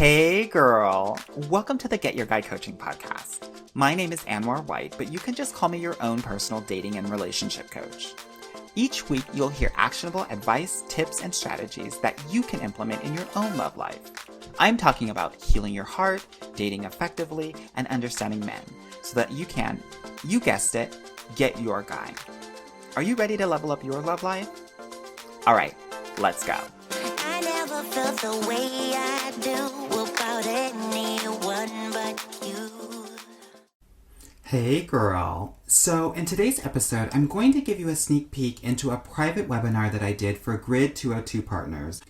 Hey girl, welcome to the Get Your Guide Coaching podcast. My name is Anwar White, but you can just call me your own personal dating and relationship coach. Each week, you'll hear actionable advice, tips, and strategies that you can implement in your own love life. I'm talking about healing your heart, dating effectively, and understanding men so that you can, you guessed it, get your guy. Are you ready to level up your love life? All right, let's go. I never felt the way I do about anyone but you. Hey girl. So in today's episode, I'm going to give you a sneak peek into a private webinar that I did for G.R.I.D 202 partners.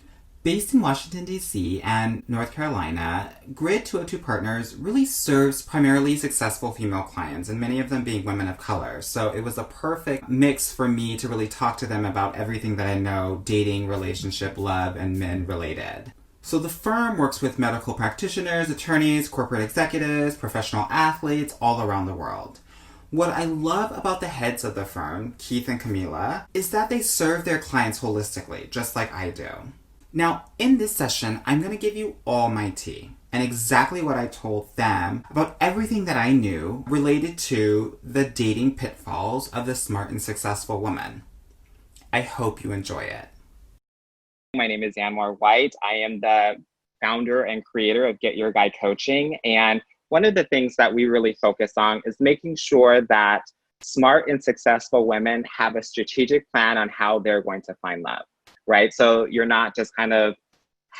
Based in Washington, D.C. and North Carolina, G.R.I.D 202 Partners really serves primarily successful female clients, and many of them being women of color. So it was a perfect mix for me to really talk to them about everything that I know, dating, relationship, love, and men related. So the firm works with medical practitioners, attorneys, corporate executives, professional athletes all around the world. What I love about the heads of the firm, Keith and Kamila, is that they serve their clients holistically, just like I do. Now, in this session, I'm going to give you all my tea and exactly what I told them about everything that I knew related to the dating pitfalls of the smart and successful woman. I hope you enjoy it. My name is Anwar White. I am the founder and creator of Get Your Guide Coaching. And one of the things that we really focus on is making sure that smart and successful women have a strategic plan on how they're going to find love. Right? So you're not just kind of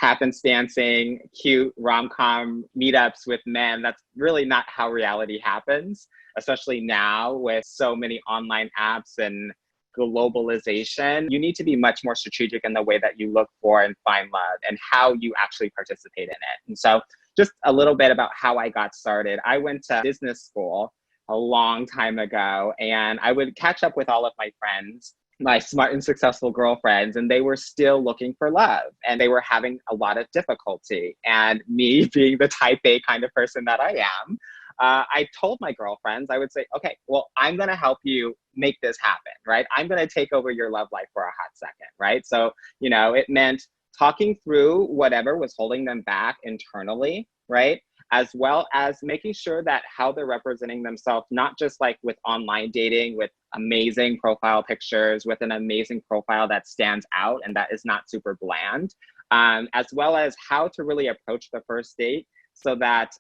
happenstancing cute rom-com meetups with men. That's really not how reality happens, especially now with so many online apps and globalization. You need to be much more strategic in the way that you look for and find love and how you actually participate in it. And so just a little bit about how I got started. I went to business school a long time ago, and I would catch up with all of my friends, my smart and successful girlfriends, and they were still looking for love and they were having a lot of difficulty. And me being the type A kind of person that I am, I told my girlfriends, I would say, okay, well, I'm going to help you make this happen, right? I'm going to take over your love life for a hot second, right? So, it meant talking through whatever was holding them back internally, right? As well as making sure that how they're representing themselves, not just like with online dating, with amazing profile pictures, with an amazing profile that stands out and that is not super bland, as well as how to really approach the first date so that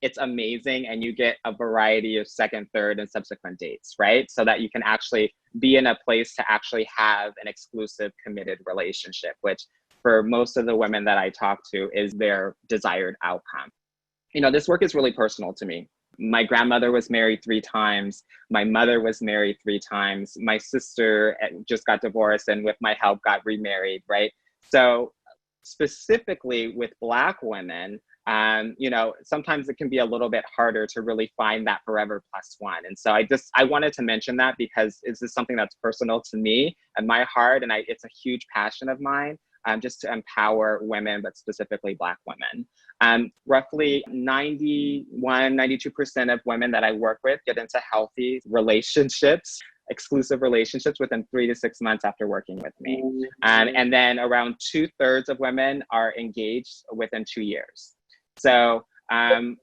it's amazing and you get a variety of second, third, and subsequent dates, right? So that you can actually be in a place to actually have an exclusive, committed relationship, which for most of the women that I talk to is their desired outcome. This work is really personal to me. My grandmother was married 3 times. My mother was married 3 times. My sister just got divorced and with my help got remarried, right? So specifically with Black women, sometimes it can be a little bit harder to really find that forever plus one. And so I wanted to mention that because this is something that's personal to me and my heart, and it's a huge passion of mine. Just to empower women, but specifically Black women. Roughly 92% of women that I work with get into healthy relationships, exclusive relationships within 3 to 6 months after working with me. And then around 2/3 of women are engaged within 2 years. So I'm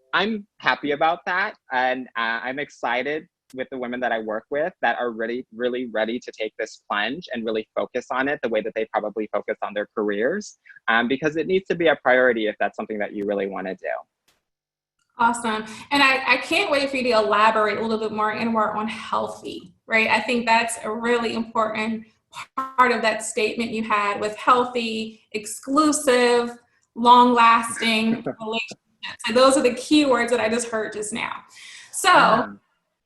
happy about that. And I'm excited with the women that I work with that are really, really ready to take this plunge and really focus on it the way that they probably focus on their careers, because it needs to be a priority if that's something that you really want to do. Awesome. And I can't wait for you to elaborate a little bit more, Anwar, on healthy, right? I think that's a really important part of that statement you had with healthy, exclusive, long-lasting relationships. So those are the key words that I just heard just now. So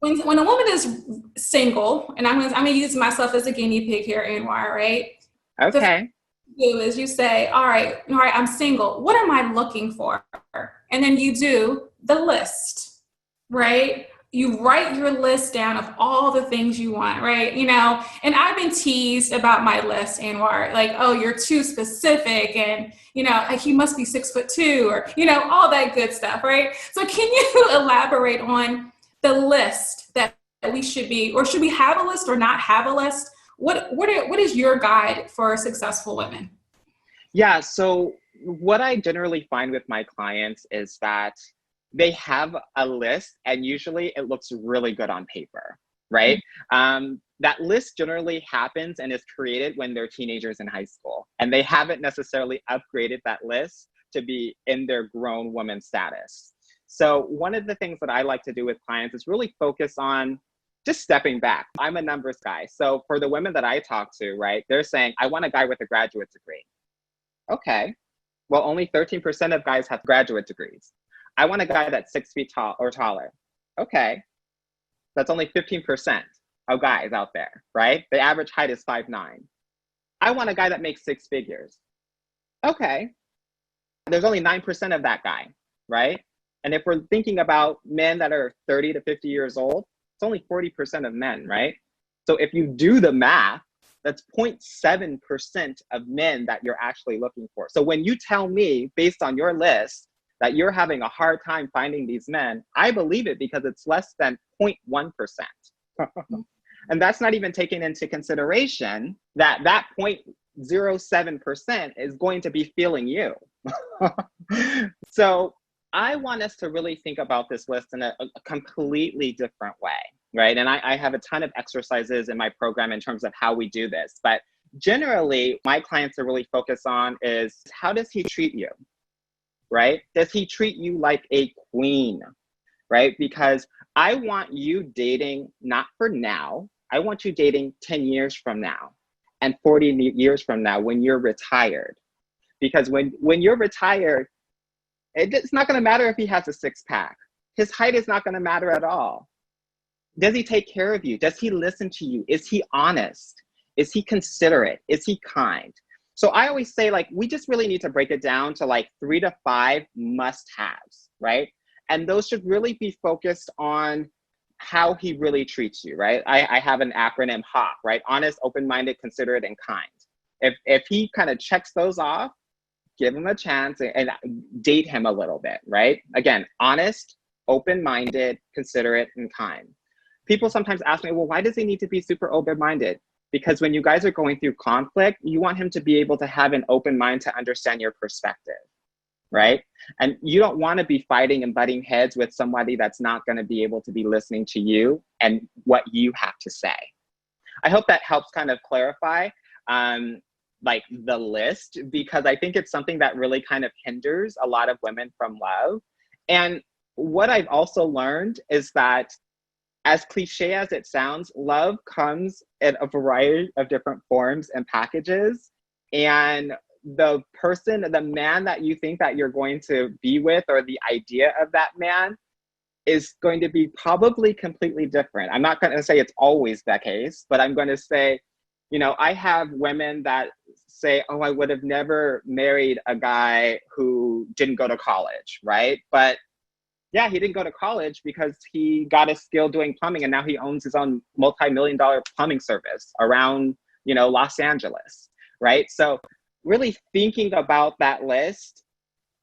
when a woman is single, and I'm gonna use myself as a guinea pig here, Anwar, right? Okay. Do is you say, all right, I'm single. What am I looking for? And then you do the list, right? You write your list down of all the things you want, right? And I've been teased about my list, Anwar, like, oh, you're too specific, and like you must be 6'2", or all that good stuff, right? So can you elaborate on the list that we should be, or should we have a list or not have a list? What is your guide for successful women? Yeah, so what I generally find with my clients is that they have a list and usually it looks really good on paper, right? That list generally happens and is created when they're teenagers in high school, and they haven't necessarily upgraded that list to be in their grown woman status. So one of the things that I like to do with clients is really focus on just stepping back. I'm a numbers guy. So for the women that I talk to, right, they're saying, I want a guy with a graduate degree. Okay. Well, only 13% of guys have graduate degrees. I want a guy that's 6 feet tall or taller. Okay. That's only 15% of guys out there, right? The average height is 5'9". I want a guy that makes six figures. Okay. There's only 9% of that guy, right? And if we're thinking about men that are 30 to 50 years old, it's only 40% of men, right? So if you do the math, that's 0.7% of men that you're actually looking for. So when you tell me, based on your list, that you're having a hard time finding these men, I believe it because it's less than 0.1%. And that's not even taking into consideration that that 0.07% is going to be feeling you. So I want us to really think about this list in a completely different way, right? And I have a ton of exercises in my program in terms of how we do this. But generally, my clients are really focused on is, how does he treat you, right? Does he treat you like a queen, right? Because I want you dating not for now. I want you dating 10 years from now and 40 years from now when you're retired. Because when you're retired, it's not going to matter if he has a six-pack. His height is not going to matter at all. Does he take care of you? Does he listen to you? Is he honest? Is he considerate? Is he kind? So I always say, like, we just really need to break it down to like 3 to 5 must-haves, right? And those should really be focused on how he really treats you, right? I have an acronym HOP, right? Honest, open-minded, considerate, and kind. If he kind of checks those off, give him a chance and date him a little bit, right? Again, honest, open-minded, considerate, and kind. People sometimes ask me, well, why does he need to be super open-minded? Because when you guys are going through conflict, you want him to be able to have an open mind to understand your perspective, right? And you don't want to be fighting and butting heads with somebody that's not going to be able to be listening to you and what you have to say. I hope that helps kind of clarify like the list, because I think it's something that really kind of hinders a lot of women from love. And what I've also learned is that, as cliche as it sounds, love comes in a variety of different forms and packages. And the person, the man that you think that you're going to be with, or the idea of that man, is going to be probably completely different. I'm not going to say it's always the case, but I'm going to say, you know, I have women that say, oh, I would have never married a guy who didn't go to college, right? But yeah, he didn't go to college because he got a skill doing plumbing, and now he owns his own multi-million-dollar plumbing service around, you know, Los Angeles, right? So really thinking about that list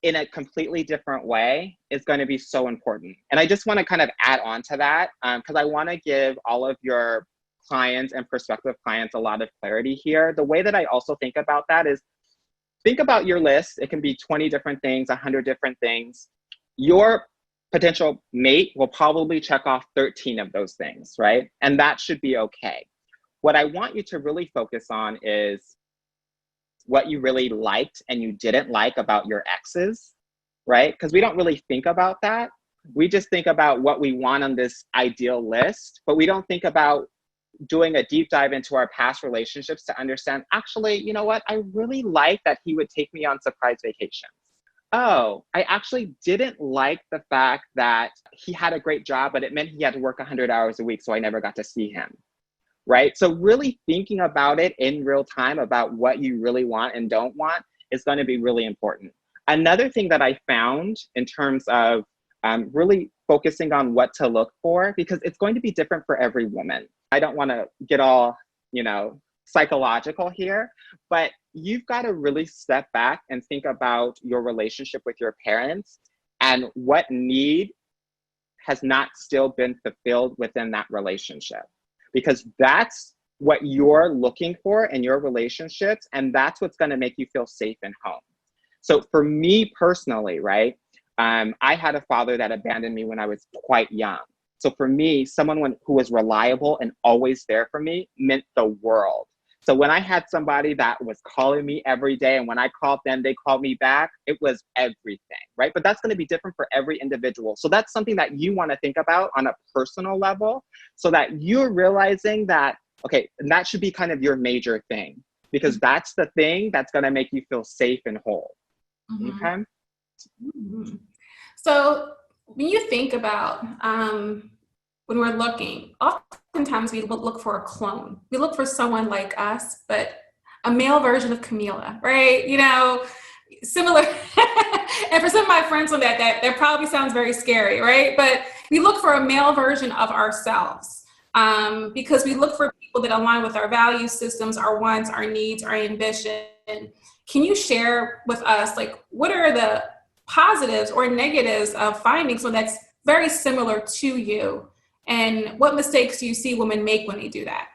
in a completely different way is going to be so important. And I just want to kind of add on to that, because I want to give all of your clients and prospective clients a lot of clarity here. The way that I also think about that is, think about your list. It can be 20 different things, 100 different things. Your potential mate will probably check off 13 of those things, right? And that should be okay. What I want you to really focus on is what you really liked and you didn't like about your exes, right? Because we don't really think about that. We just think about what we want on this ideal list, but we don't think about doing a deep dive into our past relationships to understand, actually, you know what? I really like that he would take me on surprise vacations. Oh, I actually didn't like the fact that he had a great job, but it meant he had to work 100 hours a week, so I never got to see him, right? So really thinking about it in real time about what you really want and don't want is going to be really important. Another thing that I found in terms of really focusing on what to look for, because it's going to be different for every woman. I don't want to get all, you know, psychological here, but you've got to really step back and think about your relationship with your parents and what need has not still been fulfilled within that relationship, because that's what you're looking for in your relationships, and that's what's going to make you feel safe in home. So for me personally, right, I had a father that abandoned me when I was quite young. So for me, someone who was reliable and always there for me meant the world. So when I had somebody that was calling me every day, and when I called them, they called me back, it was everything, right? But that's going to be different for every individual. So that's something that you want to think about on a personal level, so that you're realizing that, okay, and that should be kind of your major thing, because that's the thing that's going to make you feel safe and whole. Mm-hmm. Okay. Mm-hmm. So when you think about when we're looking, oftentimes we look for a clone. We look for someone like us, but a male version of Kamila, right? You know, similar. And for some of my friends on that probably sounds very scary, right? But we look for a male version of ourselves because we look for people that align with our value systems, our wants, our needs, our ambition. Can you share with us, like, what are the positives or negatives of finding someone that's very similar to you? And what mistakes do you see women make when they do that?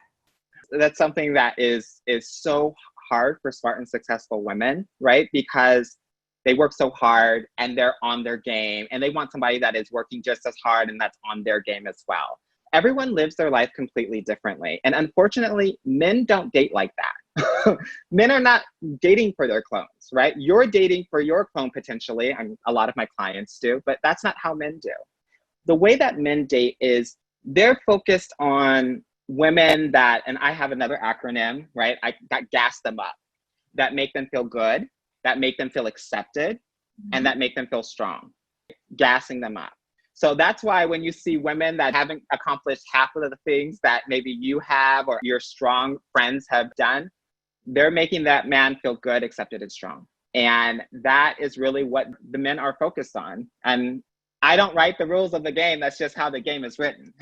That's something that is so hard for smart and successful women, right? Because they work so hard and they're on their game, and they want somebody that is working just as hard and that's on their game as well. Everyone lives their life completely differently. And unfortunately, men don't date like that. Men are not dating for their clones, right? You're dating for your clone potentially, and a lot of my clients do, but that's not how men do. The way that men date is they're focused on women that, and I have another acronym, right? That gas them up, that make them feel good, that make them feel accepted, and that make them feel strong, gassing them up. So that's why when you see women that haven't accomplished half of the things that maybe you have or your strong friends have done, they're making that man feel good, accepted, and strong. And that is really what the men are focused on. And I don't write the rules of the game. That's just how the game is written.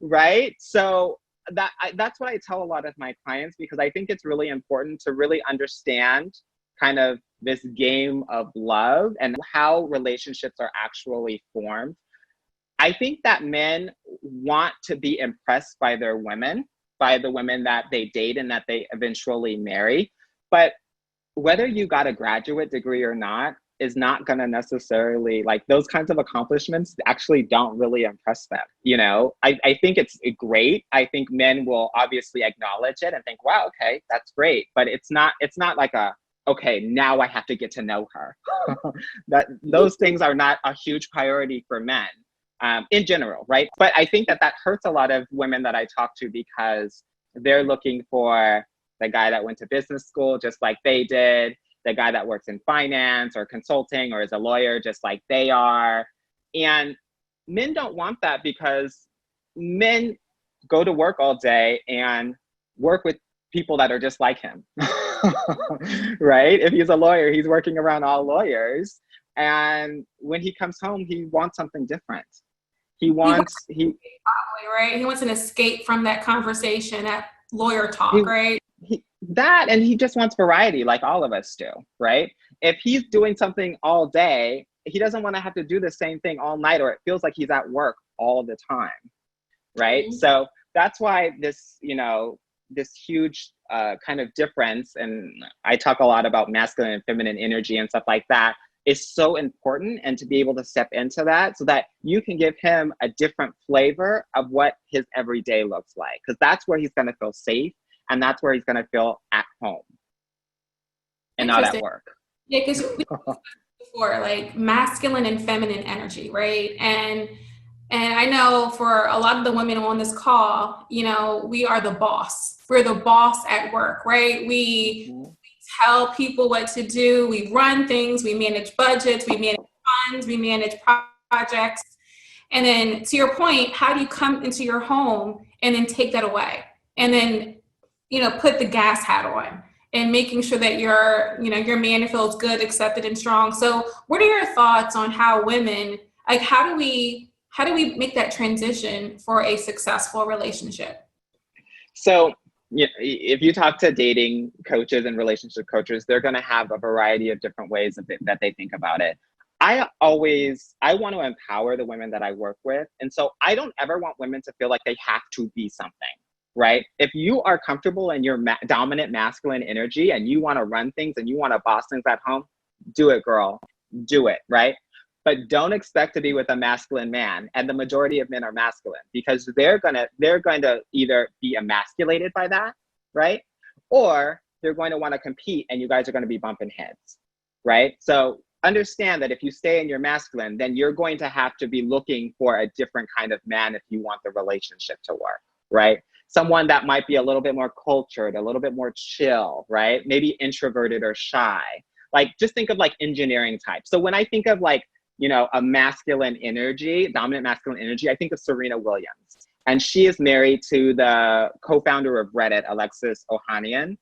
Right? So that's what I tell a lot of my clients, because I think it's really important to really understand kind of this game of love and how relationships are actually formed. I think that men want to be impressed by their women, by the women that they date and that they eventually marry. But whether you got a graduate degree or not is not going to necessarily, like, those kinds of accomplishments actually don't really impress them. You know, I think it's great. I think men will obviously acknowledge it and think, wow, okay, that's great. But it's not like okay, now I have to get to know her. Those things are not a huge priority for men in general, right? But I think that hurts a lot of women that I talk to, because they're looking for the guy that went to business school just like they did, the guy that works in finance or consulting or is a lawyer just like they are. And men don't want that, because men go to work all day and work with people that are just like him. Right? If he's a lawyer, he's working around all lawyers. And when he comes home, he wants something different. Right? He wants an escape from that conversation, that lawyer talk, right? And he just wants variety, like all of us do, right? If he's doing something all day, he doesn't want to have to do the same thing all night, or it feels like he's at work all the time, right? Mm-hmm. So that's why this huge kind of difference, and I talk a lot about masculine and feminine energy and stuff like that, is so important, and to be able to step into that so that you can give him a different flavor of what his everyday looks like, because that's where he's going to feel safe, and that's where he's going to feel at home and not at work. Yeah, because we talked before, like, masculine and feminine energy, right? And I know for a lot of the women on this call, you know, we are the boss. We're the boss at work, right? We tell people what to do. We run things. We manage budgets. We manage funds. We manage projects. And then, to your point, how do you come into your home and then take that away? And then, you know, put the gas hat on and making sure that your man feels good, accepted, and strong. So what are your thoughts on how women, like, how do we make that transition for a successful relationship? So, if you talk to dating coaches and relationship coaches, they're going to have a variety of different ways that they think about it. I want to empower the women that I work with. And so I don't ever want women to feel like they have to be something. right? If you are comfortable in your dominant masculine energy and you want to run things and you want to boss things at home, do it, girl. Do it, right? But don't expect to be with a masculine man. And the majority of men are masculine because they're going to either be emasculated by that, right? Or they're going to want to compete and you guys are going to be bumping heads, right? So understand that if you stay in your masculine, then you're going to have to be looking for a different kind of man if you want the relationship to work, right? Someone that might be a little bit more cultured, a little bit more chill, right? Maybe introverted or shy. Like, just think of like engineering types. So when I think of like, you know, a masculine energy, dominant masculine energy, I think of Serena Williams. And she is married to the co-founder of Reddit, Alexis Ohanian.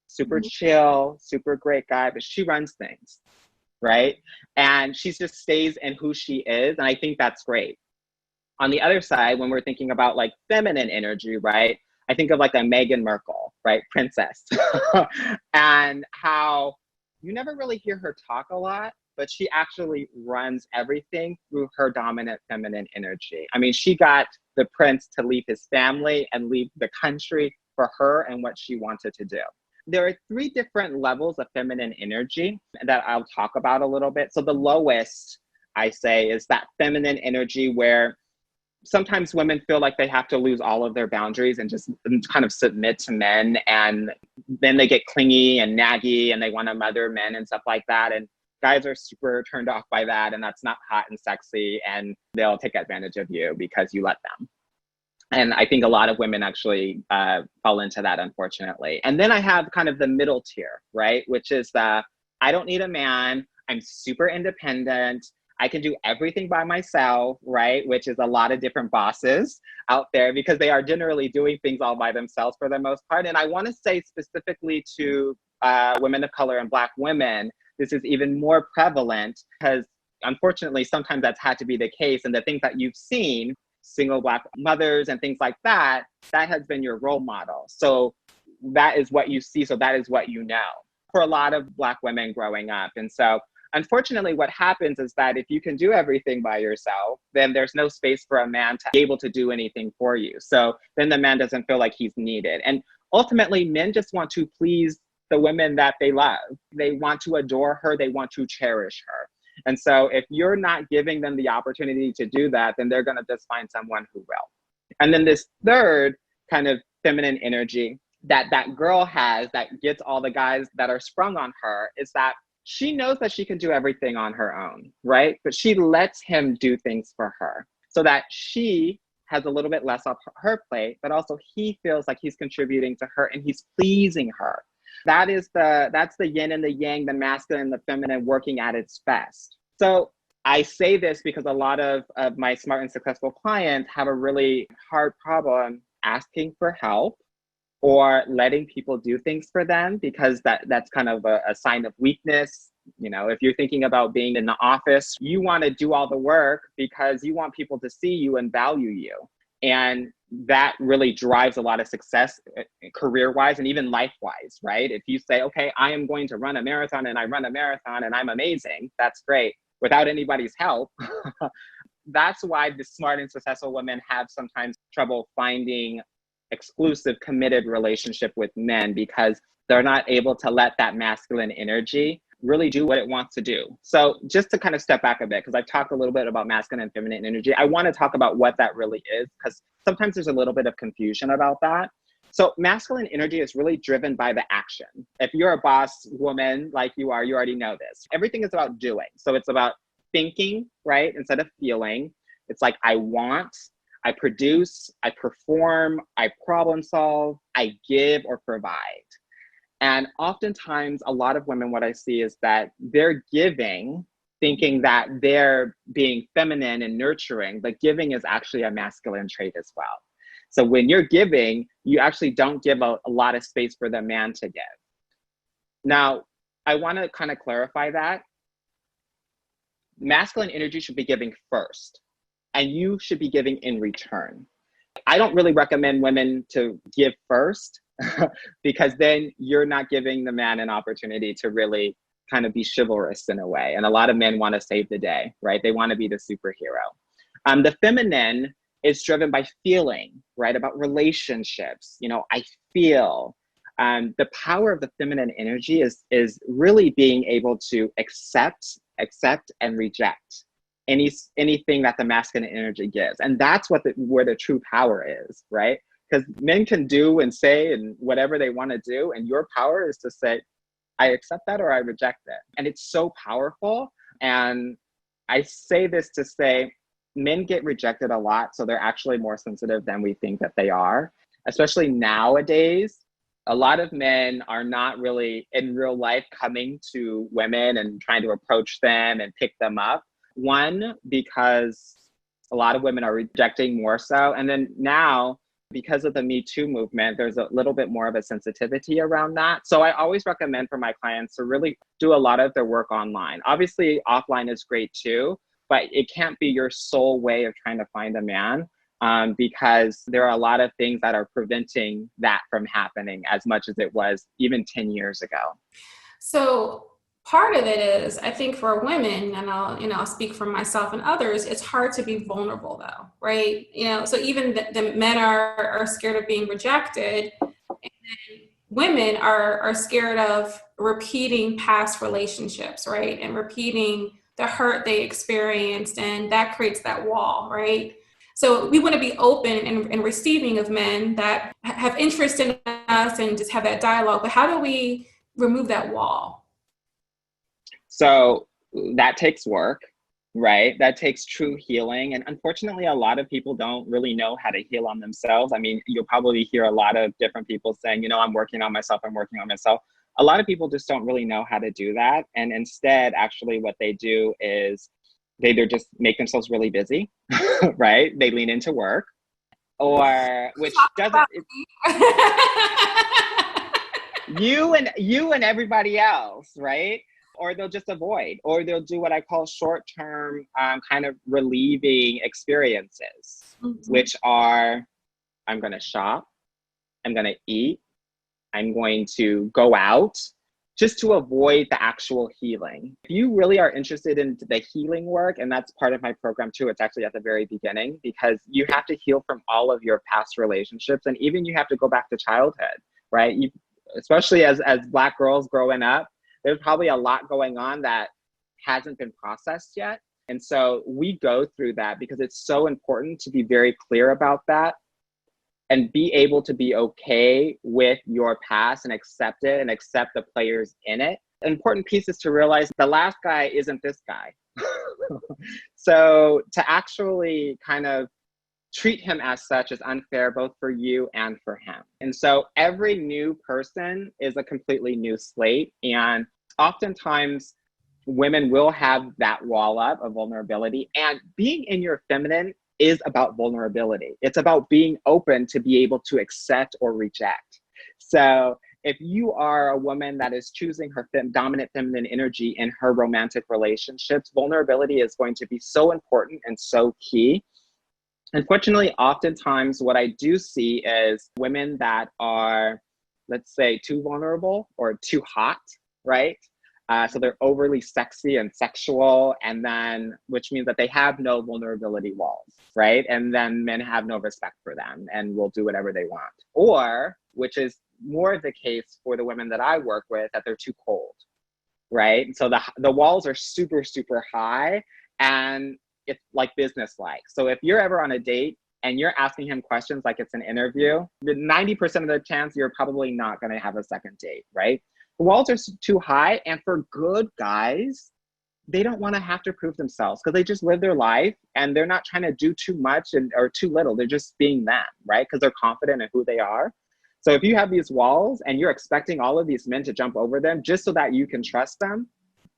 Super chill, super great guy, but she runs things, right? And she just stays in who she is. And I think that's great. On the other side, when we're thinking about like feminine energy, right? I think of like a Meghan Markle, right? Princess. And how you never really hear her talk a lot, but she actually runs everything through her dominant feminine energy. I mean, she got the prince to leave his family and leave the country for her and what she wanted to do. There are 3 different levels of feminine energy that I'll talk about a little bit. So the lowest, I say, is that feminine energy where sometimes women feel like they have to lose all of their boundaries and just kind of submit to men. And then they get clingy and naggy and they want to mother men and stuff like that. And guys are super turned off by that. And that's not hot and sexy. And they'll take advantage of you because you let them. And I think a lot of women actually fall into that, unfortunately. And then I have kind of the middle tier, right? Which is I don't need a man. I'm super independent. I can do everything by myself, right? Which is a lot of different bosses out there because they are generally doing things all by themselves for the most part. And I want to say specifically to women of color and Black women, this is even more prevalent because unfortunately, sometimes that's had to be the case. And the things that you've seen, single Black mothers and things like that, that has been your role model. So that is what you see. So that is what you know for a lot of Black women growing up. And so unfortunately, what happens is that if you can do everything by yourself, then there's no space for a man to be able to do anything for you. So then the man doesn't feel like he's needed. And ultimately, men just want to please the women that they love. They want to adore her. They want to cherish her. And so if you're not giving them the opportunity to do that, then they're going to just find someone who will. And then this third kind of feminine energy that girl has that gets all the guys that are sprung on her is that she knows that she can do everything on her own, right? But she lets him do things for her so that she has a little bit less off her plate, but also he feels like he's contributing to her and he's pleasing her. That's the yin and the yang, the masculine and the feminine working at its best. So I say this because a lot of my smart and successful clients have a really hard problem asking for help or letting people do things for them because that's kind of a sign of weakness. You know, if you're thinking about being in the office, you want to do all the work because you want people to see you and value you. And that really drives a lot of success career-wise and even life-wise, right? If you say, okay, I am going to run a marathon and I run a marathon and I'm amazing, that's great. Without anybody's help, that's why the smart and successful women have sometimes trouble finding exclusive, committed relationship with men because they're not able to let that masculine energy really do what it wants to do. So just to kind of step back a bit, because I've talked a little bit about masculine and feminine energy, I want to talk about what that really is, because sometimes there's a little bit of confusion about that. So masculine energy is really driven by the action. If you're a boss woman like you are, you already know this. Everything is about doing. So it's about thinking, right? Instead of feeling. It's like, I want, I produce, I perform, I problem solve, I give or provide. And oftentimes, a lot of women, what I see is that they're giving, thinking that they're being feminine and nurturing, but giving is actually a masculine trait as well. So when you're giving, you actually don't give a lot of space for the man to give. Now, I want to kind of clarify that. Masculine energy should be giving first, and you should be giving in return. I don't really recommend women to give first because then you're not giving the man an opportunity to really kind of be chivalrous in a way. And a lot of men want to save the day, right? They want to be the superhero. The feminine It's driven by feeling, right? About relationships. I feel. The power of the feminine energy is really being able to accept, and reject anything that the masculine energy gives, and that's where the true power is, right? Because men can do and say and whatever they want to do, and your power is to say, I accept that or I reject it. And it's so powerful. And I say this to say, men get rejected a lot, so they're actually more sensitive than we think that they are. Especially nowadays, a lot of men are not really in real life coming to women and trying to approach them and pick them up. One, because a lot of women are rejecting more so. And then now, because of the Me Too movement, there's a little bit more of a sensitivity around that. So I always recommend for my clients to really do a lot of their work online. Obviously, offline is great too, but it can't be your sole way of trying to find a man, because there are a lot of things that are preventing that from happening as much as it was even 10 years ago. So part of it is, I think for women, and I'll speak for myself and others, it's hard to be vulnerable though, right? So even the men are scared of being rejected, and women are scared of repeating past relationships, right? And repeating the hurt they experienced, and that creates that wall, right? So we want to be open and receiving of men that have interest in us and just have that dialogue, but how do we remove that wall? So that takes work, right? That takes true healing. And unfortunately, a lot of people don't really know how to heal on themselves. I mean, you'll probably hear a lot of different people saying, I'm working on myself, I'm working on myself. A lot of people just don't really know how to do that. And instead, actually, what they do is they either just make themselves really busy, right? They lean into work, or which doesn't, you and everybody else, right? Or they'll just avoid, or they'll do what I call short-term kind of relieving experiences, which are, I'm going to shop, I'm going to eat, I'm going to go out, just to avoid the actual healing. If you really are interested in the healing work, and that's part of my program too, it's actually at the very beginning, because you have to heal from all of your past relationships, and even you have to go back to childhood, right? Especially as Black girls growing up, there's probably a lot going on that hasn't been processed yet. And so we go through that because it's so important to be very clear about that and be able to be okay with your past and accept it and accept the players in it. An important piece is to realize the last guy isn't this guy. So to actually kind of treat him as such is unfair, both for you and for him. And so every new person is a completely new slate. And oftentimes women will have that wall up of vulnerability, and being in your feminine is about vulnerability. It's about being open to be able to accept or reject. So if you are a woman that is choosing her dominant feminine energy in her romantic relationships, vulnerability is going to be so important and so key. Unfortunately, oftentimes what I do see is women that are, let's say, too vulnerable or too hot, right? So they're overly sexy and sexual, and then, which means that they have no vulnerability walls, right? And then men have no respect for them and will do whatever they want. Or, which is more of the case for the women that I work with, that they're too cold, right? So the walls are super, super high, and it's like business-like. So if you're ever on a date and you're asking him questions like it's an interview, the 90% of the chance you're probably not going to have a second date, right? The walls are too high, and for good guys, they don't want to have to prove themselves because they just live their life and they're not trying to do too much or too little. They're just being them, right? Because they're confident in who they are. So if you have these walls and you're expecting all of these men to jump over them just so that you can trust them,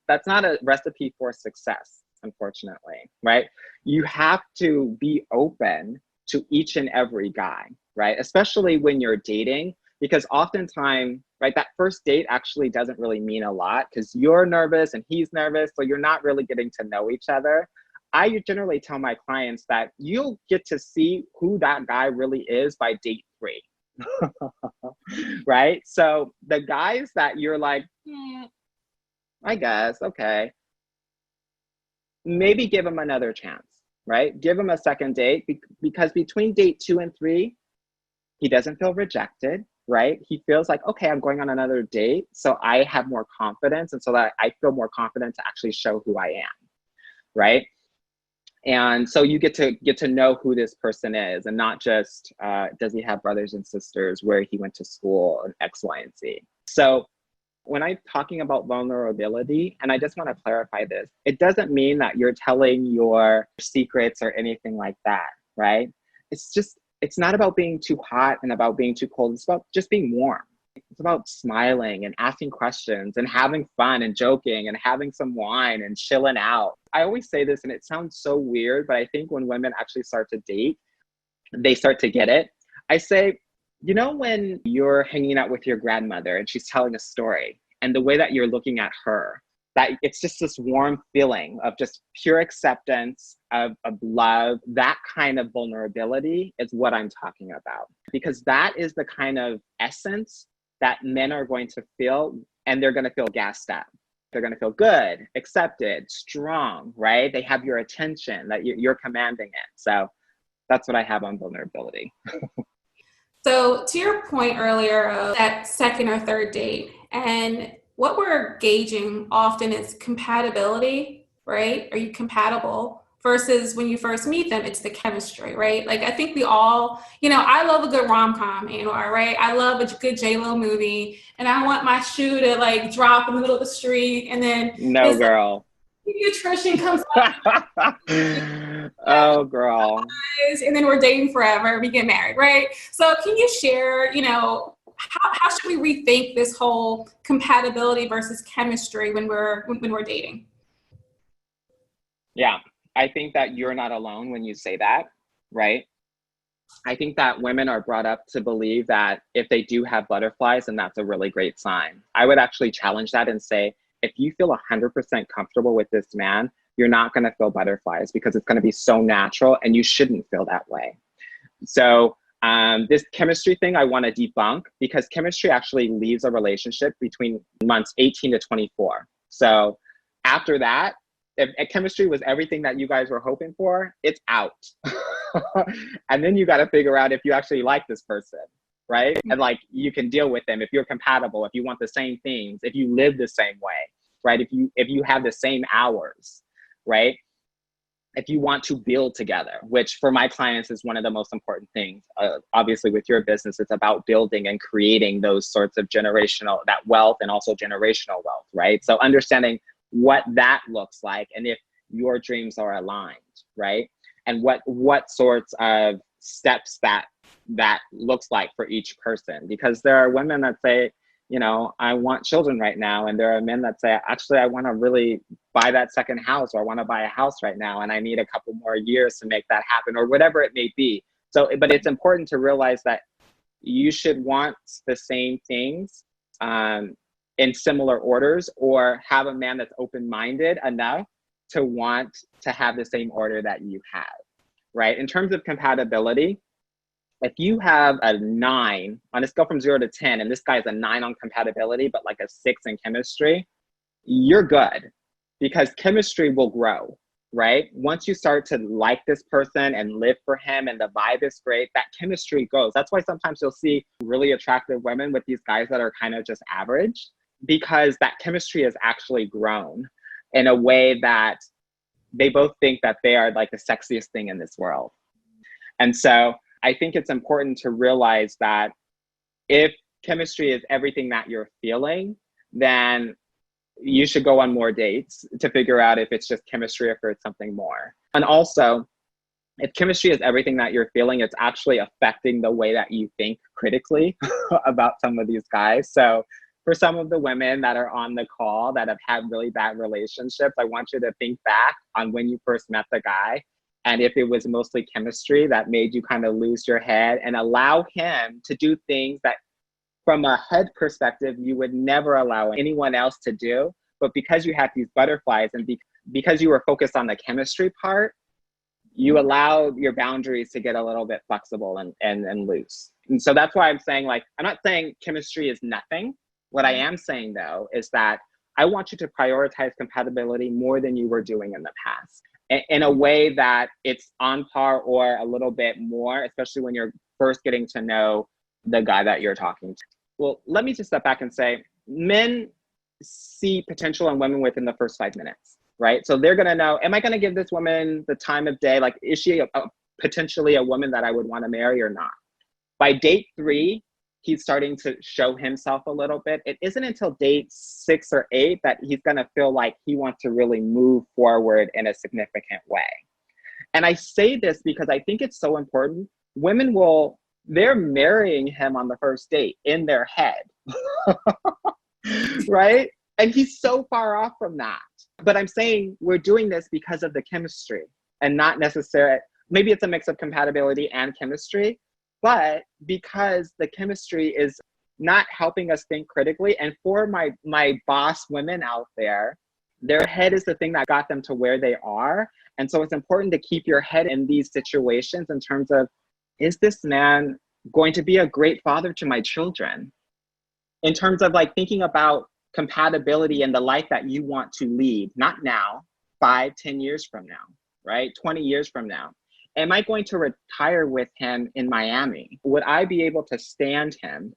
that's not a recipe for success, unfortunately, right? You have to be open to each and every guy, right? Especially when you're dating, because oftentimes, right, that first date actually doesn't really mean a lot because you're nervous and he's nervous, so you're not really getting to know each other. I generally tell my clients that you'll get to see who that guy really is by date 3, right? So the guys that you're like, I guess, okay, maybe give them another chance, right? Give him a second date because between date 2 and 3, he doesn't feel rejected, right? He feels like, okay, I'm going on another date, so I have more confidence, and so that I feel more confident to actually show who I am, right? And so you get to know who this person is, and not just does he have brothers and sisters, where he went to school, and X, Y, and Z. So when I'm talking about vulnerability, and I just want to clarify this, it doesn't mean that you're telling your secrets or anything like that, right? It's not about being too hot and about being too cold. It's about just being warm. It's about smiling and asking questions and having fun and joking and having some wine and chilling out. I always say this, and it sounds so weird, but I think when women actually start to date, they start to get it. I say, you know, when you're hanging out with your grandmother and she's telling a story, and the way that you're looking at her, that it's just this warm feeling of just pure acceptance of love. That kind of vulnerability is what I'm talking about, because that is the kind of essence that men are going to feel, and they're going to feel gassed up. They're going to feel good, accepted, strong, right? They have your attention, that you're commanding it. So that's what I have on vulnerability. So to your point earlier of that second or third date, and what we're gauging often is compatibility, right? Are you compatible? Versus when you first meet them, it's the chemistry, right? Like, I think we all, I love a good rom-com, Anwar, right? I love a good J-Lo movie, and I want my shoe to like drop in the middle of the street, and then No, girl. pediatrician comes up. Oh, girl. And then we're dating forever, we get married, right? So can you share, how should we rethink this whole compatibility versus chemistry when we're dating? Yeah, I think that you're not alone when you say that, right? I think that women are brought up to believe that if they do have butterflies, then that's a really great sign. I would actually challenge that and say, if you feel 100% comfortable with this man, you're not going to feel butterflies, because it's going to be so natural, and you shouldn't feel that way. So this chemistry thing I want to debunk, because chemistry actually leaves a relationship between months 18 to 24. So after that, if chemistry was everything that you guys were hoping for, it's out. And then you got to figure out if you actually like this person, right? And like, you can deal with them, if you're compatible, if you want the same things, if you live the same way, right? If you have the same hours, right? If you want to build together, which for my clients is one of the most important things. Obviously with your business, it's about building and creating those sorts of generational, that wealth, and also generational wealth, right? So understanding what that looks like, and if your dreams are aligned, right? And what sorts of steps that looks like for each person. Because there are women that say, I want children right now. And there are men that say, actually, I want to really buy that second house, or I want to buy a house right now, and I need a couple more years to make that happen, or whatever it may be. So, but it's important to realize that you should want the same things in similar orders, or have a man that's open-minded enough to want to have the same order that you have, right? In terms of compatibility, if you have a 9 on a scale from 0 to 10, and this guy's a 9 on compatibility, but like a 6 in chemistry, you're good, because chemistry will grow, right? Once you start to like this person and live for him, and the vibe is great, that chemistry goes. That's why sometimes you'll see really attractive women with these guys that are kind of just average, because that chemistry has actually grown in a way that they both think that they are like the sexiest thing in this world. And so I think it's important to realize that if chemistry is everything that you're feeling, then you should go on more dates to figure out if it's just chemistry or if it's something more. And also, if chemistry is everything that you're feeling, it's actually affecting the way that you think critically about some of these guys. So for some of the women that are on the call that have had really bad relationships, I want you to think back on when you first met the guy, and if it was mostly chemistry that made you kind of lose your head, and allow him to do things that from a head perspective you would never allow anyone else to do. But because you have these butterflies, and because you were focused on the chemistry part, you allow your boundaries to get a little bit flexible and loose. And so that's why I'm saying, like, I'm not saying chemistry is nothing. What I am saying, though, is that I want you to prioritize compatibility more than you were doing in the past. in a way that it's on par or a little bit more, especially when you're first getting to know the guy that you're talking to. Well, let me just step back and say, men see potential in women within the first 5 minutes, right? So they're going to know, am I going to give this woman the time of day? Like, is she potentially a woman that I would want to marry or not? By date 3, he's starting to show himself a little bit. It isn't until date 6 or 8 that he's going to feel like he wants to really move forward in a significant way. And I say this because I think it's so important. Women they're marrying him on the first date in their head, right? And he's so far off from that. But I'm saying we're doing this because of the chemistry and not necessarily, maybe it's a mix of compatibility and chemistry, but because the chemistry is not helping us think critically. And for my boss women out there, their head is the thing that got them to where they are. And so it's important to keep your head in these situations in terms of, is this man going to be a great father to my children? In terms of like thinking about compatibility and the life that you want to lead, not now, 5, 10 years from now, right? 20 years from now. Am I going to retire with him in Miami? Would I be able to stand him?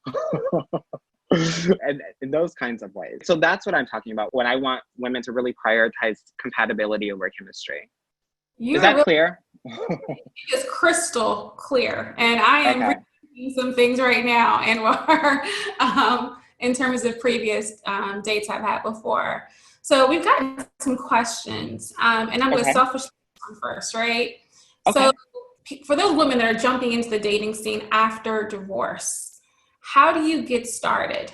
And in those kinds of ways. So that's what I'm talking about when I want women to really prioritize compatibility over chemistry. Is that clear? It's crystal clear. And I am reading some things right now, Anwar, in terms of previous dates I've had before. So we've gotten some questions, and I'm going to selfishly on first, right? Okay. So for those women that are jumping into the dating scene after divorce, how do you get started?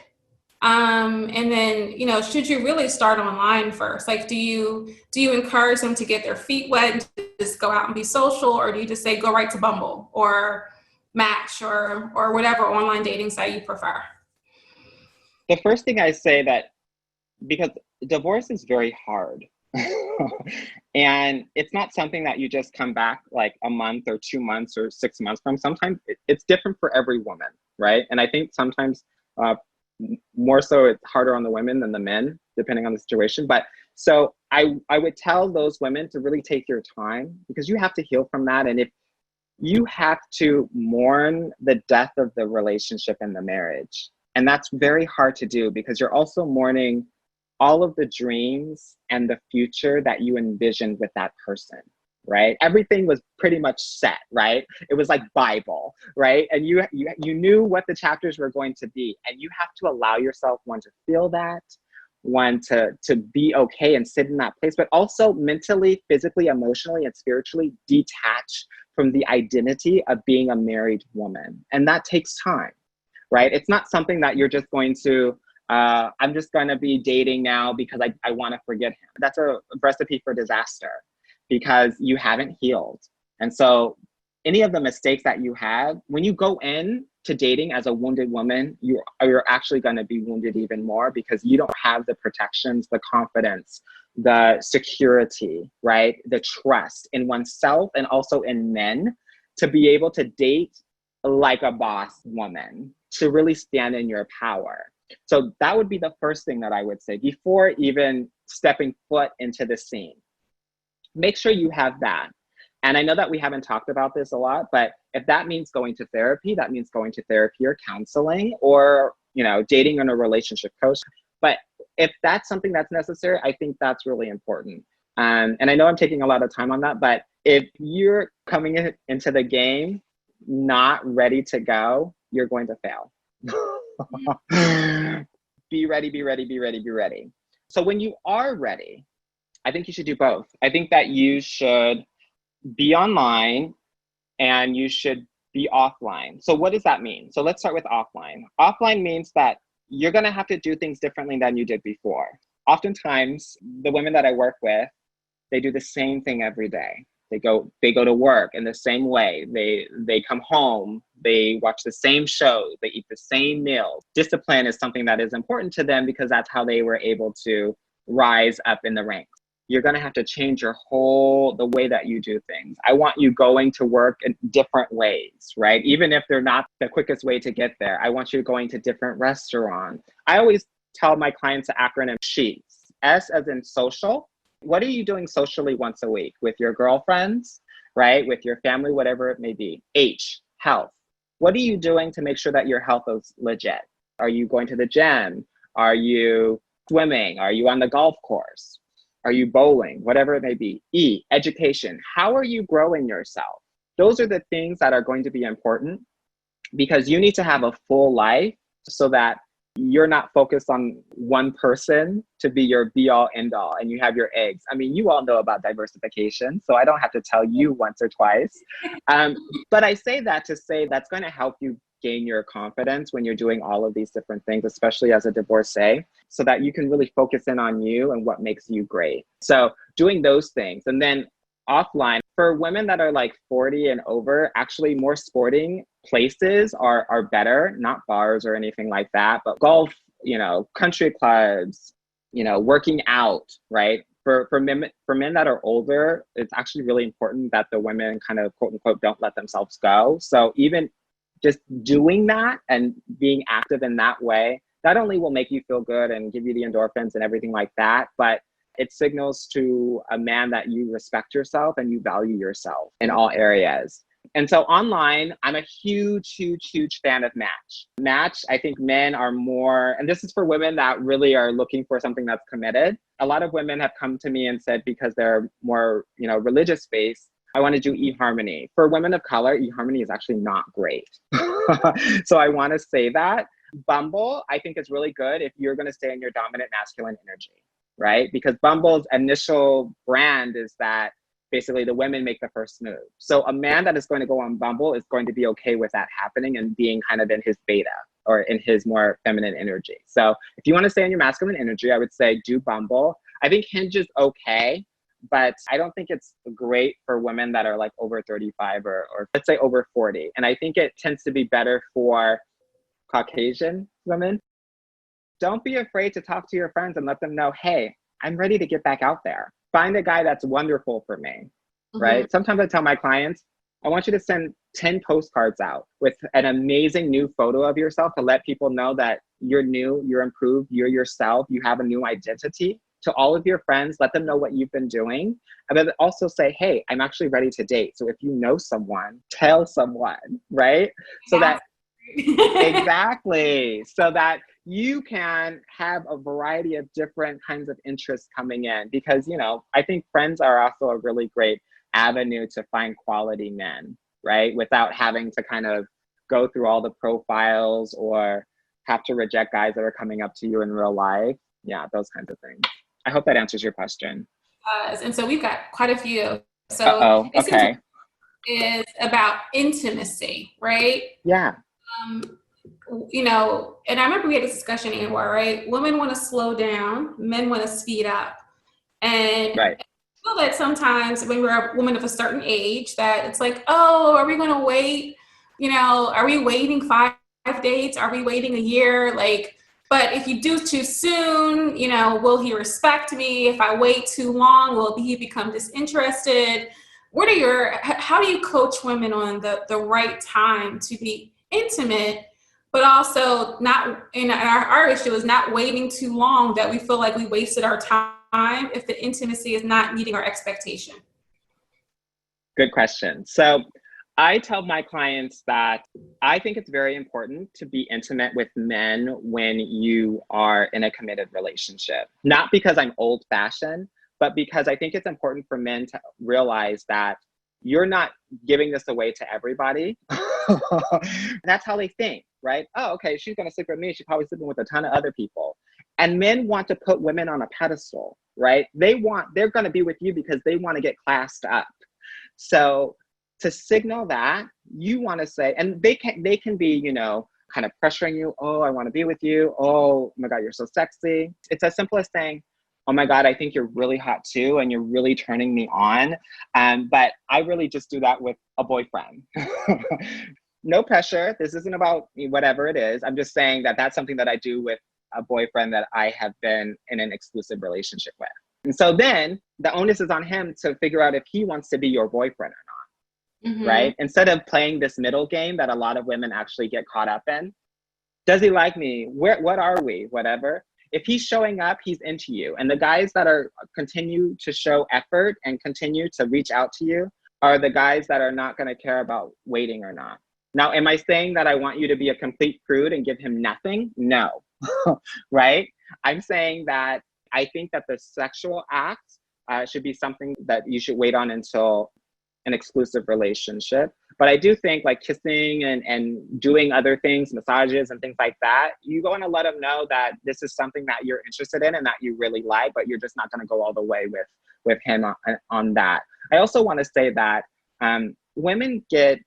And then, should you really start online first? Like, do you encourage them to get their feet wet and just go out and be social, or do you just say go right to Bumble or Match or whatever online dating site you prefer? The first thing I say that, because divorce is very hard and it's not something that you just come back like a month or 2 months or 6 months from. Sometimes it's different for every woman, right? And I think sometimes more so it's harder on the women than the men, depending on the situation. But so I would tell those women to really take your time, because you have to heal from that. And if you have to mourn the death of the relationship and the marriage, and that's very hard to do because you're also mourning all of the dreams and the future that you envisioned with that person, right? Everything was pretty much set, right? It was like Bible, right? And you knew what the chapters were going to be, and you have to allow yourself, one, to feel that, one, to be okay and sit in that place, but also mentally, physically, emotionally, and spiritually detach from the identity of being a married woman. And that takes time, right? It's not something that you're just going to, I'm just going to be dating now because I want to forget him. That's a recipe for disaster, because you haven't healed. And so any of the mistakes that you had, when you go in to dating as a wounded woman, you're actually going to be wounded even more, because you don't have the protections, the confidence, the security, right? The trust in oneself and also in men to be able to date like a boss woman, to really stand in your power. So that would be the first thing that I would say before even stepping foot into the scene. Make sure you have that. And I know that we haven't talked about this a lot, but if that means going to therapy, that means going to therapy or counseling, or, dating on a relationship coach. But if that's something that's necessary, I think that's really important. And I know I'm taking a lot of time on that, but if you're coming into the game not ready to go, you're going to fail. Be ready, be ready, be ready, be ready. So when you are ready, I think you should do both. I think that you should be online and you should be offline. So what does that mean? So let's start with offline. Offline means that you're going to have to do things differently than you did before. Oftentimes, the women that I work with, they do the same thing every day. They go to work in the same way. They come home, they watch the same shows, they eat the same meals. Discipline is something that is important to them because that's how they were able to rise up in the ranks. You're going to have to change the way that you do things. I want you going to work in different ways, right? Even if they're not the quickest way to get there. I want you going to different restaurants. I always tell my clients to acronym SHEETS. S as in social, what are you doing socially once a week with your girlfriends, right? With your family, whatever it may be. H, health. What are you doing to make sure that your health is legit? Are you going to the gym? Are you swimming? Are you on the golf course? Are you bowling? Whatever it may be. E, education. How are you growing yourself? Those are the things that are going to be important because you need to have a full life so that you're not focused on one person to be your be all end all and you have your eggs. I mean, you all know about diversification, so I don't have to tell you once or twice. But I say that to say that's going to help you gain your confidence when you're doing all of these different things, especially as a divorcee, so that you can really focus in on you and what makes you great. So doing those things. And then offline, for women that are like 40 and over, actually more sporting places are better, not bars or anything like that, but golf, country clubs, working out, right? For men that are older, it's actually really important that the women kind of quote unquote don't let themselves go. So even just doing that and being active in that way, not only will make you feel good and give you the endorphins and everything like that, but it signals to a man that you respect yourself and you value yourself in all areas. And so online, I'm a huge fan of Match. Match, I think men are more, and this is for women that really are looking for something that's committed. A lot of women have come to me and said, because they're more, religious based, I want to do eHarmony. For women of color, eHarmony is actually not great. So I want to say that. Bumble, I think is really good if you're going to stay in your dominant masculine energy, right? Because Bumble's initial brand is that basically the women make the first move. So a man that is going to go on Bumble is going to be okay with that happening and being kind of in his beta or in his more feminine energy. So if you want to stay in your masculine energy, I would say do Bumble. I think Hinge is okay, but I don't think it's great for women that are like over 35 or let's say over 40. And I think it tends to be better for Caucasian women. Don't be afraid to talk to your friends and let them know, hey, I'm ready to get back out there. Find a guy that's wonderful for me, right? Sometimes I tell my clients, I want you to send 10 postcards out with an amazing new photo of yourself to let people know that you're new, you're improved, you're yourself, you have a new identity. To all of your friends, let them know what you've been doing. And then also say, hey, I'm actually ready to date. So if you know someone, tell someone, right? So that, exactly. So that you can have a variety of different kinds of interests coming in because, I think friends are also a really great avenue to find quality men, right? Without having to kind of go through all the profiles or have to reject guys that are coming up to you in real life. Yeah, those kinds of things. I hope that answers your question. And so we've got quite a few. So Uh-oh, okay. Is about intimacy, right? Yeah. And I remember we had this discussion, Anwar, right? Women want to slow down, men want to speed up. And right. I feel that sometimes when we're a woman of a certain age, that it's like, oh, are we going to wait? Are we waiting 5 dates? Are we waiting a year? But if you do too soon, will he respect me? If I wait too long, will he become disinterested? How do you coach women on the right time to be intimate, but also not, our issue is not waiting too long that we feel like we wasted our time if the intimacy is not meeting our expectation? Good question. So I tell my clients that I think it's very important to be intimate with men when you are in a committed relationship. Not because I'm old-fashioned, but because I think it's important for men to realize that you're not giving this away to everybody. That's how they think, right? Oh, okay, she's going to sleep with me. She's probably sleeping with a ton of other people. And men want to put women on a pedestal, right? They're going to be with you because they want to get classed up. So to signal that, you want to say, and they can be, kind of pressuring you. Oh, I want to be with you. Oh my God, you're so sexy. It's as simple as saying, oh my God, I think you're really hot too, and you're really turning me on. But I really just do that with a boyfriend. No pressure. This isn't about whatever it is. I'm just saying that that's something that I do with a boyfriend that I have been in an exclusive relationship with. And so then the onus is on him to figure out if he wants to be your boyfriend or not. Right? Instead of playing this middle game that a lot of women actually get caught up in. Does he like me? What are we? Whatever. if he's showing up, he's into you. And the guys that are continue to show effort and continue to reach out to you are the guys that are not going to care about waiting or not. Now, am I saying that I want you to be a complete prude and give him nothing? No, right? I'm saying that I think that the sexual act should be something that you should wait on until an exclusive relationship. But I do think like kissing and doing other things, massages and things like that, you go and let them know that this is something that you're interested in and that you really like, but you're just not going to go all the way with him on that. I also want to say that women get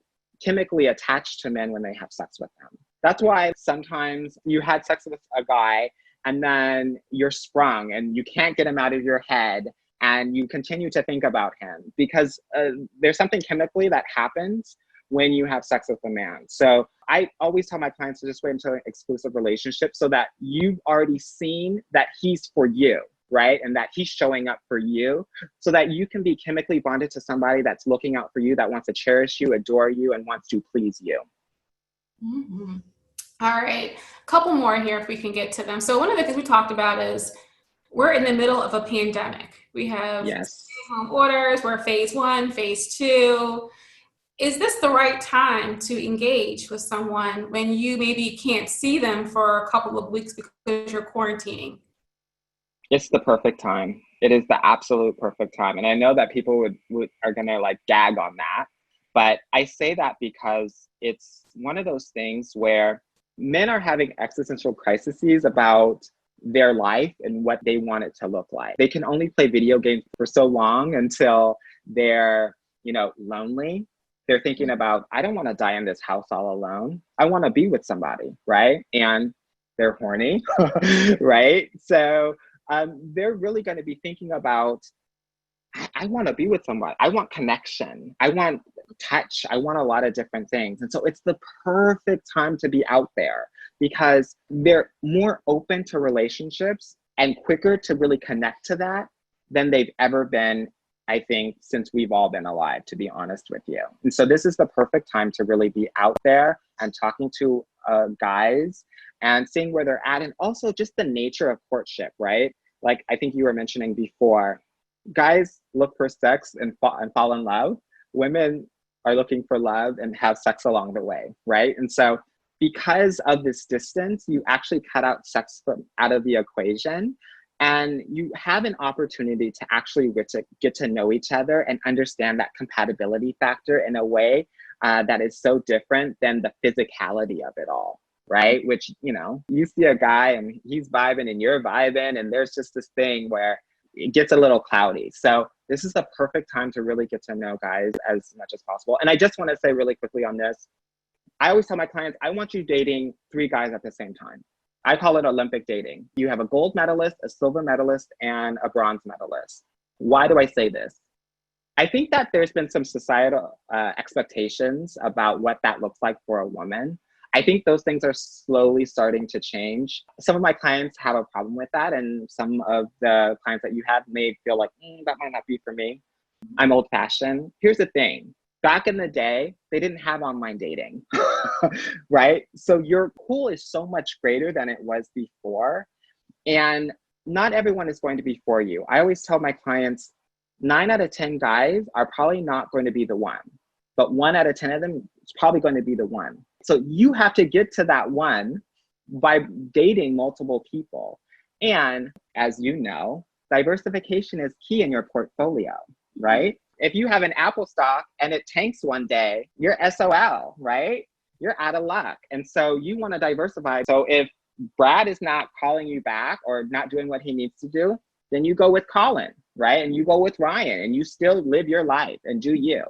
chemically attached to men when they have sex with them. That's why sometimes you had sex with a guy and then you're sprung and you can't get him out of your head and you continue to think about him because there's something chemically that happens when you have sex with a man. So I always tell my clients to just wait until an exclusive relationship so that you've already seen that he's for you, right? And that he's showing up for you so that you can be chemically bonded to somebody that's looking out for you, that wants to cherish you, adore you, and wants to please you. Mm-hmm. All right. A couple more here if we can get to them. So one of the things we talked about is we're in the middle of a pandemic. We have stay-at-home orders. We're phase 1, phase 2. Is this the right time to engage with someone when you maybe can't see them for a couple of weeks because you're quarantining? It's the perfect time. It is the absolute perfect time. And I know that people are going to like gag on that. But I say that because it's one of those things where men are having existential crises about their life and what they want it to look like. They can only play video games for so long until they're, lonely. They're thinking about, I don't want to die in this house all alone. I want to be with somebody, right? And they're horny, right? So they're really going to be thinking about, I want to be with someone. I want connection. I want touch. I want a lot of different things. And so it's the perfect time to be out there because they're more open to relationships and quicker to really connect to that than they've ever been, I think, since we've all been alive, to be honest with you. And so this is the perfect time to really be out there and talking to guys and seeing where they're at. And also just the nature of courtship, right? Like I think you were mentioning before, guys look for sex and fall in love. Women are looking for love and have sex along the way, right? And so because of this distance, you actually cut out sex out of the equation. And you have an opportunity to actually get to know each other and understand that compatibility factor in a way that is so different than the physicality of it all, right? Which, you see a guy and he's vibing and you're vibing, and there's just this thing where it gets a little cloudy. So this is the perfect time to really get to know guys as much as possible. And I just want to say really quickly on this, I always tell my clients, I want you dating 3 guys at the same time. I call it Olympic dating. You have a gold medalist, a silver medalist, and a bronze medalist. Why do I say this? I think that there's been some societal expectations about what that looks like for a woman. I think those things are slowly starting to change. Some of my clients have a problem with that, and some of the clients that you have may feel like, that might not be for me. I'm old-fashioned. Here's the thing. Back in the day, they didn't have online dating, right? So your pool is so much greater than it was before. And not everyone is going to be for you. I always tell my clients, 9 out of 10 guys are probably not going to be the one, but 1 out of 10 of them is probably going to be the one. So you have to get to that one by dating multiple people. And as you know, diversification is key in your portfolio, right? If you have an Apple stock and it tanks one day, you're SOL, right? You're out of luck. And so you want to diversify. So if Brad is not calling you back or not doing what he needs to do, then you go with Colin, right? And you go with Ryan and you still live your life and do you.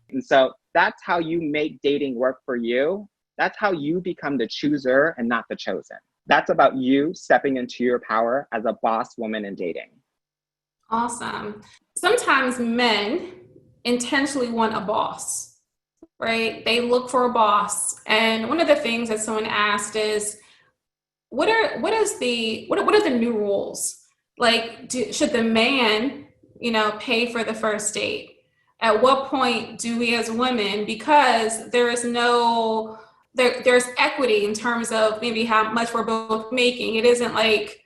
And so that's how you make dating work for you. That's how you become the chooser and not the chosen. That's about you stepping into your power as a boss woman in dating. Awesome. Sometimes men intentionally want a boss, right? They look for a boss. And one of the things that someone asked is, what are the new rules? Like, should the man, pay for the first date? At what point do we as women, because there's equity in terms of maybe how much we're both making. It isn't like,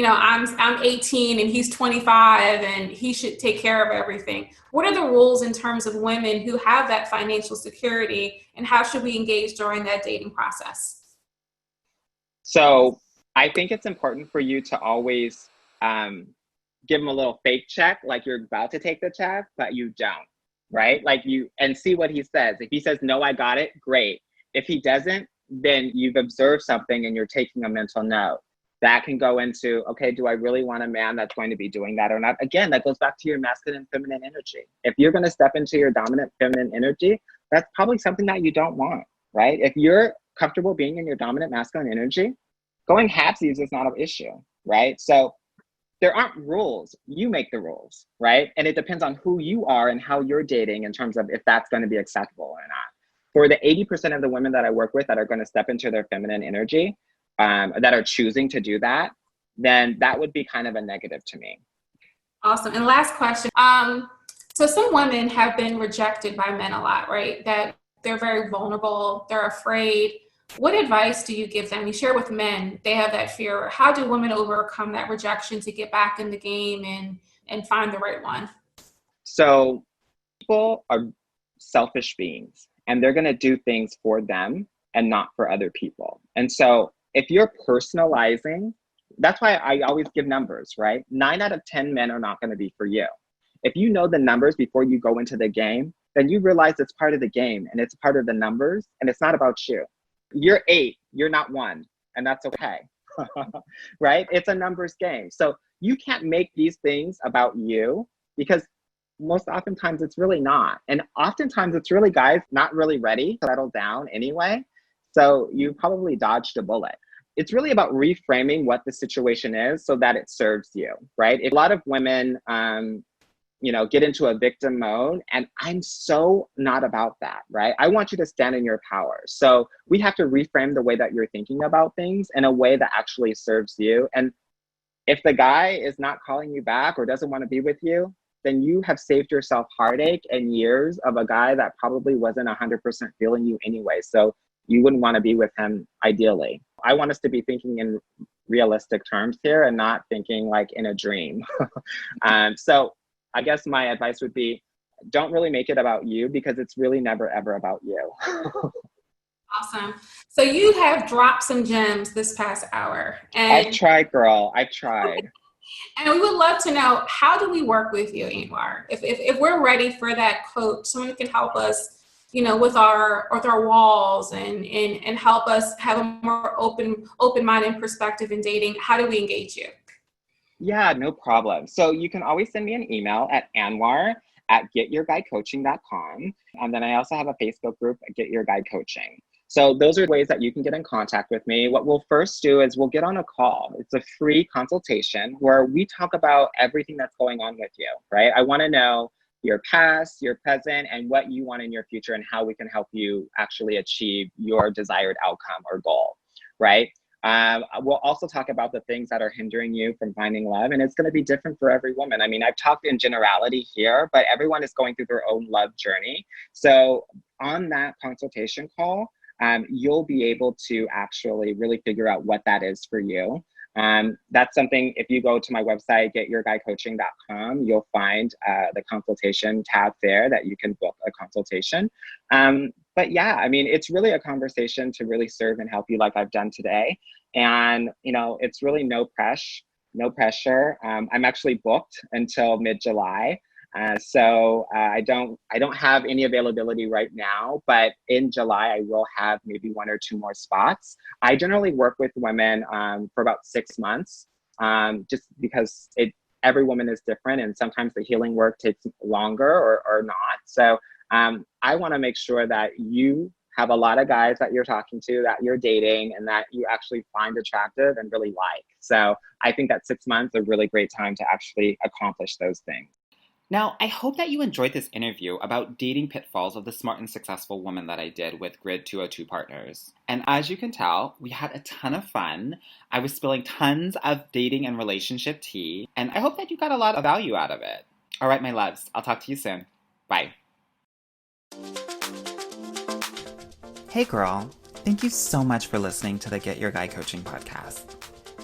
I'm 18 and he's 25 and he should take care of everything. What are the rules in terms of women who have that financial security, and how should we engage during that dating process? So I think it's important for you to always give him a little fake check, like you're about to take the check, but you don't, right? And see what he says. If he says, no, I got it, great. If he doesn't, then you've observed something and you're taking a mental note. That can go into, okay, do I really want a man that's going to be doing that or not? Again, that goes back to your masculine and feminine energy. If you're going to step into your dominant feminine energy, that's probably something that you don't want, right? If you're comfortable being in your dominant masculine energy, going halfsies is not an issue, right? So there aren't rules. You make the rules, right? And it depends on who you are and how you're dating in terms of if that's going to be acceptable or not. For the 80% of the women that I work with that are going to step into their feminine energy, that are choosing to do that, then that would be kind of a negative to me. Awesome. And last question. So some women have been rejected by men a lot, right? That they're very vulnerable, they're afraid. What advice do you give them? You share with men, they have that fear. How do women overcome that rejection to get back in the game and find the right one? So people are selfish beings and they're going to do things for them and not for other people. And so if you're personalizing, that's why I always give numbers, right? 9 out of 10 men are not going to be for you. If you know the numbers before you go into the game, then you realize it's part of the game and it's part of the numbers and it's not about you. You're 8, you're not 1, and that's okay, right? It's a numbers game. So you can't make these things about you because most oftentimes it's really not. And oftentimes it's really guys not really ready to settle down anyway. So you probably dodged a bullet. It's really about reframing what the situation is so that it serves you, right? A lot of women, get into a victim mode, and I'm so not about that, right? I want you to stand in your power. So we have to reframe the way that you're thinking about things in a way that actually serves you. And if the guy is not calling you back or doesn't want to be with you, then you have saved yourself heartache and years of a guy that probably wasn't 100% feeling you anyway. So you wouldn't want to be with him ideally. I want us to be thinking in realistic terms here and not thinking like in a dream. So I guess my advice would be, don't really make it about you because it's really never, ever about you. Awesome. So you have dropped some gems this past hour. I've tried, girl. I've tried. And we would love to know, how do we work with you, Anwar? If we're ready for that coach, someone who can help us, with our walls and help us have a more open-minded perspective in dating, how do we engage you? Yeah, no problem. So you can always send me an email at anwar@getyourguidecoaching.com. And then I also have a Facebook group, Get Your Guide Coaching. So those are ways that you can get in contact with me. What we'll first do is we'll get on a call. It's a free consultation where we talk about everything that's going on with you, right? I want to know your past, your present, and what you want in your future and how we can help you actually achieve your desired outcome or goal, right? We'll also talk about the things that are hindering you from finding love, and it's going to be different for every woman. I mean, I've talked in generality here, but everyone is going through their own love journey. So on that consultation call, you'll be able to actually really figure out what that is for you. That's something, if you go to my website, getyourguidecoaching.com, you'll find the consultation tab there that you can book a consultation. But yeah, I mean, it's really a conversation to really serve and help you like I've done today. And, it's really no pressure. I'm actually booked until mid-July. So I don't have any availability right now, but in July, I will have maybe 1 or 2 more spots. I generally work with women for about 6 months, just because every woman is different, and sometimes the healing work takes longer or not. So I want to make sure that you have a lot of guys that you're talking to, that you're dating, and that you actually find attractive and really like. So I think that 6 months is a really great time to actually accomplish those things. Now, I hope that you enjoyed this interview about dating pitfalls of the smart and successful woman that I did with G.R.I.D 202 partners. And as you can tell, we had a ton of fun. I was spilling tons of dating and relationship tea, and I hope that you got a lot of value out of it. All right, my loves, I'll talk to you soon. Bye. Hey girl, thank you so much for listening to the Get Your Guide Coaching podcast.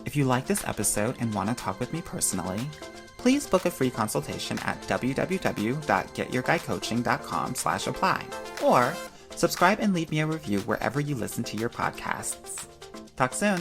If If you like this episode and want to talk with me personally, please book a free consultation at www.getyourguycoaching.com/apply or subscribe and leave me a review wherever you listen to your podcasts. Talk soon.